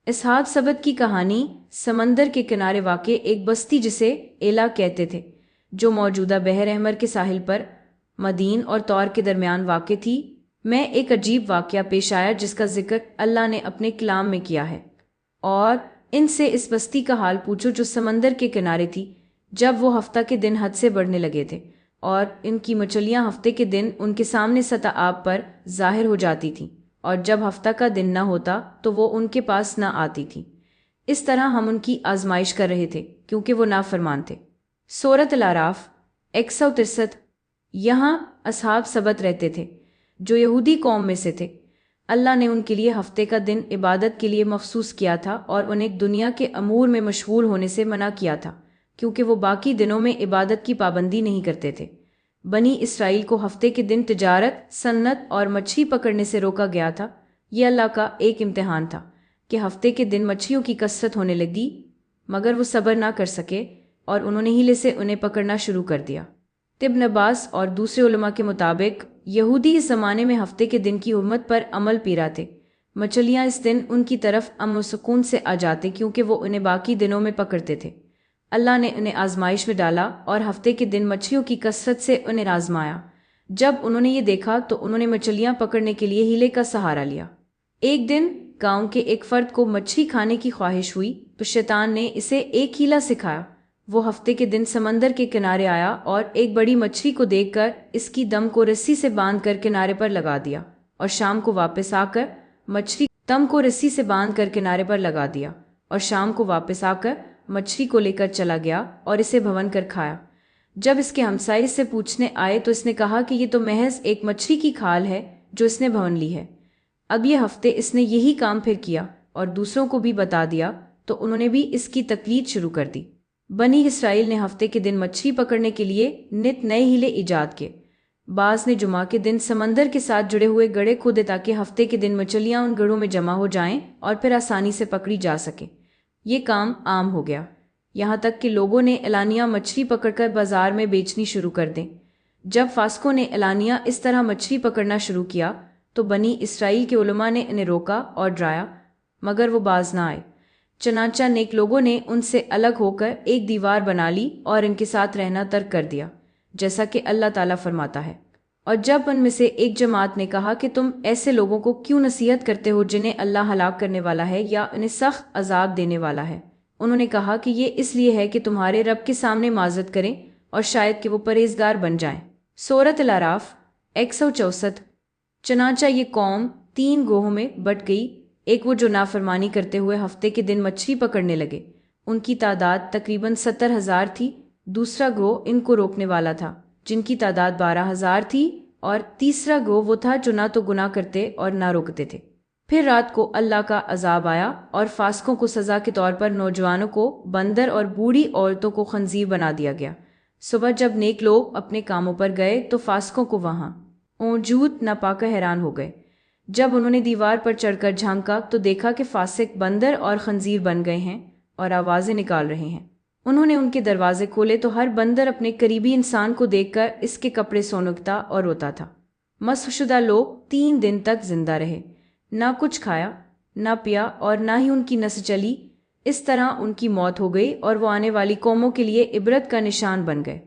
اسحاق سبت کی کہانی سمندر کے کنارے واقع ایک بستی جسے ایلا کہتے تھے، جو موجودہ بحر احمر کے ساحل پر مدین اور طور کے درمیان واقع تھی، میں ایک عجیب واقعہ پیش آیا جس کا ذکر اللہ نے اپنے کلام میں کیا ہے۔ اور ان سے اس بستی کا حال پوچھو جو سمندر کے کنارے تھی، جب وہ ہفتہ کے دن حد سے بڑھنے لگے تھے اور ان کی مچھلیاں ہفتے کے دن ان کے سامنے سطح آب پر ظاہر ہو جاتی تھیں، اور جب ہفتہ کا دن نہ ہوتا تو وہ ان کے پاس نہ آتی تھی۔ اس طرح ہم ان کی آزمائش کر رہے تھے کیونکہ وہ نافرمان تھے۔ سورۃ الاعراف 163۔ یہاں اصحاب سبت رہتے تھے جو یہودی قوم میں سے تھے۔ اللہ نے ان کے لیے ہفتے کا دن عبادت کے لیے مخصوص کیا تھا اور انہیں دنیا کے امور میں مشغول ہونے سے منع کیا تھا، کیونکہ وہ باقی دنوں میں عبادت کی پابندی نہیں کرتے تھے۔ بنی اسرائیل کو ہفتے کے دن تجارت، صنعت اور مچھلی پکڑنے سے روکا گیا تھا۔ یہ اللہ کا ایک امتحان تھا کہ ہفتے کے دن مچھلیوں کی کثرت ہونے لگی، مگر وہ صبر نہ کر سکے اور انہوں نے ہیلے سے انہیں پکڑنا شروع کر دیا۔ ابن عباس اور دوسرے علماء کے مطابق یہودی اس زمانے میں ہفتے کے دن کی حرمت پر عمل پیرا تھے۔ مچھلیاں اس دن ان کی طرف امن و سکون سے آ جاتے کیونکہ وہ انہیں باقی دنوں میں پکڑتے تھے۔ اللہ نے انہیں آزمائش میں ڈالا اور ہفتے کے دن مچھلیوں کی کثرت سے انہیں آزمایا۔ جب انہوں نے یہ دیکھا تو انہوں نے مچھلیاں پکڑنے کے لیے ہیلے کا سہارا لیا۔ ایک دن گاؤں کے ایک فرد کو مچھلی کھانے کی خواہش ہوئی تو شیطان نے اسے ایک ہیلا سکھایا۔ وہ ہفتے کے دن سمندر کے کنارے آیا اور ایک بڑی مچھلی کو دیکھ کر اس کی دم کو رسی سے باندھ کر کنارے پر لگا دیا، اور شام کو واپس آ کر مچھلی دم کو رسی سے باندھ کر کنارے پر لگا دیا، اور شام کو واپس آ کر مچھلی کو لے کر چلا گیا اور اسے بھون کر کھایا۔ جب اس کے ہمسائے سے پوچھنے آئے تو اس نے کہا کہ یہ تو محض ایک مچھلی کی کھال ہے جو اس نے بھون لی ہے۔ اب یہ ہفتے اس نے یہی کام پھر کیا اور دوسروں کو بھی بتا دیا، تو انہوں نے بھی اس کی تقلید شروع کر دی۔ بنی اسرائیل نے ہفتے کے دن مچھلی پکڑنے کے لیے نت نئے ہیلے ایجاد کیے۔ بعض نے جمعہ کے دن سمندر کے ساتھ جڑے ہوئے گڑھے کھودے تاکہ ہفتے کے دن مچھلیاں ان گڑھوں میں جمع ہو جائیں اور پھر آسانی سے پکڑی جا سکیں۔ یہ کام عام ہو گیا، یہاں تک کہ لوگوں نے اعلانیہ مچھلی پکڑ کر بازار میں بیچنی شروع کر دیں۔ جب فاسقوں نے اعلانیہ اس طرح مچھلی پکڑنا شروع کیا تو بنی اسرائیل کے علماء نے انہیں روکا اور ڈرایا، مگر وہ باز نہ آئے۔ چنانچہ نیک لوگوں نے ان سے الگ ہو کر ایک دیوار بنا لی اور ان کے ساتھ رہنا ترک کر دیا، جیسا کہ اللہ تعالیٰ فرماتا ہے۔ اور جب ان میں سے ایک جماعت نے کہا کہ تم ایسے لوگوں کو کیوں نصیحت کرتے ہو جنہیں اللہ ہلاک کرنے والا ہے یا انہیں سخت عذاب دینے والا ہے، انہوں نے کہا کہ یہ اس لیے ہے کہ تمہارے رب کے سامنے معذرت کریں اور شاید کہ وہ پرہیزگار بن جائیں۔ سورۃ الاعراف 164۔ چنانچہ یہ قوم 3 گروہوں میں بٹ گئی، ایک وہ جو نافرمانی کرتے ہوئے ہفتے کے دن مچھلی پکڑنے لگے، ان کی تعداد تقریباً 70,000 تھی۔ دوسرا گروہ ان کو روکنے والا تھا جن کی تعداد 12,000 تھی، اور تیسرا گروہ وہ تھا جو نہ تو گناہ کرتے اور نہ روکتے تھے۔ پھر رات کو اللہ کا عذاب آیا اور فاسقوں کو سزا کے طور پر نوجوانوں کو بندر اور بوڑھی عورتوں کو خنزیر بنا دیا گیا۔ صبح جب نیک لوگ اپنے کاموں پر گئے تو فاسقوں کو وہاں موجود نہ پا کر حیران ہو گئے۔ جب انہوں نے دیوار پر چڑھ کر جھانکا تو دیکھا کہ فاسق بندر اور خنزیر بن گئے ہیں اور آوازیں نکال رہے ہیں۔ انہوں نے ان کے دروازے کھولے تو ہر بندر اپنے قریبی انسان کو دیکھ کر اس کے کپڑے سونگتا اور روتا تھا۔ مسح شدہ لوگ 3 دن تک زندہ رہے، نہ کچھ کھایا نہ پیا اور نہ ہی ان کی نس چلی۔ اس طرح ان کی موت ہو گئی اور وہ آنے والی قوموں کے لیے عبرت کا نشان بن گئے۔